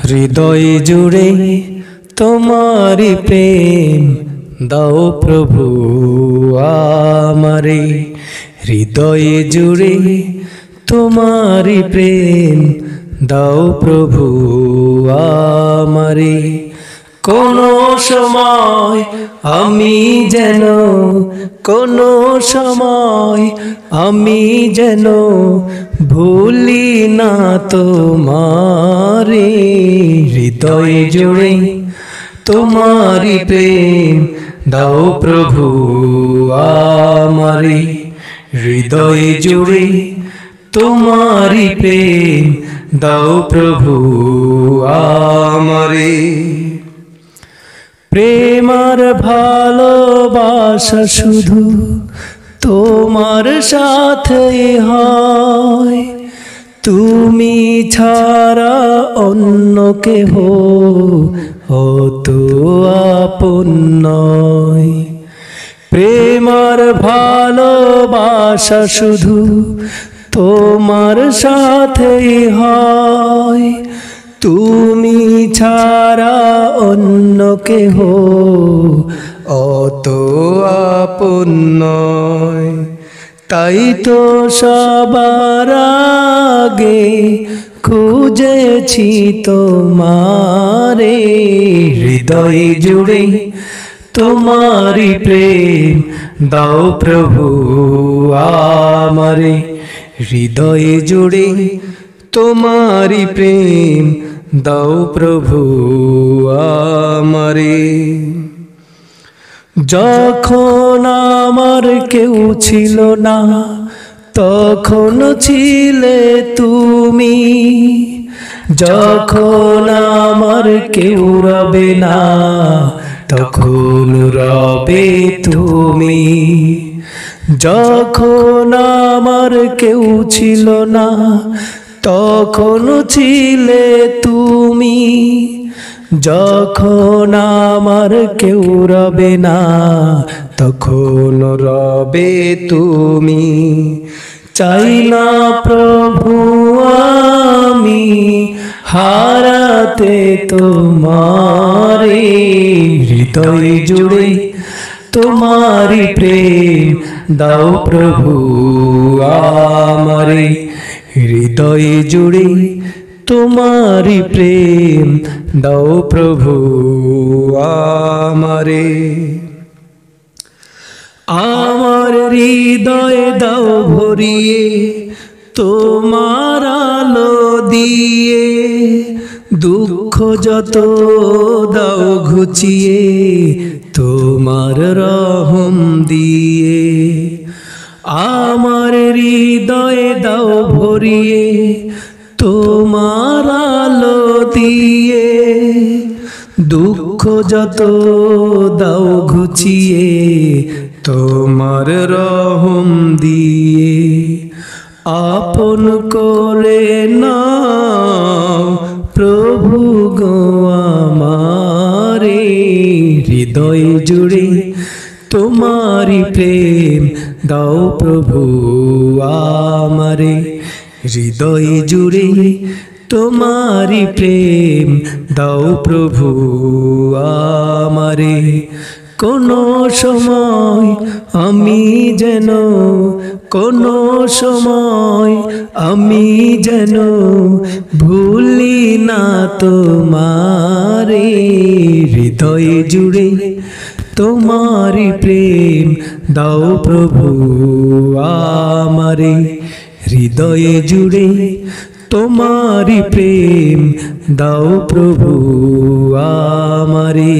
হৃদয় জুড়ে তোমারি প্রেম দাও প্রভু আমারে। হৃদয় জুড়ে তোমারি প্রেম দাও প্রভু আমারে। কোনো সময় আমি যেন, কোনো সময় আমি যেন ভুলি না তোমারে। হৃদয় জুড়ে তোমারি প্রেম দাও প্রভু আমারে। হৃদয় জুড়ে তোমারি প্রেম দাও প্রভু আমারে। প্রেমার ভালোবাসা শুধু তোমার সাথে হয়, তুমি ছাড়া অন্য কেহ তো আপন নয়। প্রেমার ভালোবাসা শুধু তোমার সাথে হয়, তুমি ছাড়া অন্য কেহ তো আপন নয়। তাই তো সবার আগে খুঁজেছি তোমারে। হৃদয় জুড়ে তোমারি প্রেম দাও প্রভু আমারে। হৃদয় জুড়ে তোমারি প্রেম দাও প্রভু আমারে। যখন আমার কেউ ছিল না তখন ছিলে তুমি, যখন আমার কেউ রবে না তখন রবে তুমি। যখন আমার কেউ ছিল না তখন ছিলে তুমি, যখন আমার কেউ রবে না তখন রবে তুমি। চাই না প্রভু আমি হারাতে তোমারে। হৃদয় জুড়ে তোমারি প্রেম দাও প্রভু আমারে। হৃদয় জুড়ে তোমারি প্রেম দাও প্রভু আমারে। আমার হৃদয় দাও ভরিয়ে তোমার আলো দিয়ে, দুঃখ যত দাও ঘুচিয়ে তোমার রহম দিয়ে। আমার হৃদয় দাও ভরিয়ে তোমার আলো দিয়ে, দুঃখ যত দাও ঘুচিয়ে তোমার রহম দিয়ে। আপন করে নাও প্রভু গো আমারে। হৃদয় জুড়ে তোমারি প্রেম দাও প্রভু আমারে। হৃদয় জুড়ে তোমারি প্রেম দাও প্রভু আমারে। কোনো সময় আমি যেন, কোনো সময় আমি যেন ভুলি না তোমারে। হৃদয় জুড়ে তোমারি প্রেম দাও প্রভু আমারে। হৃদয় জুড়ে তোমারি প্রেম দাও প্রভু আমারে।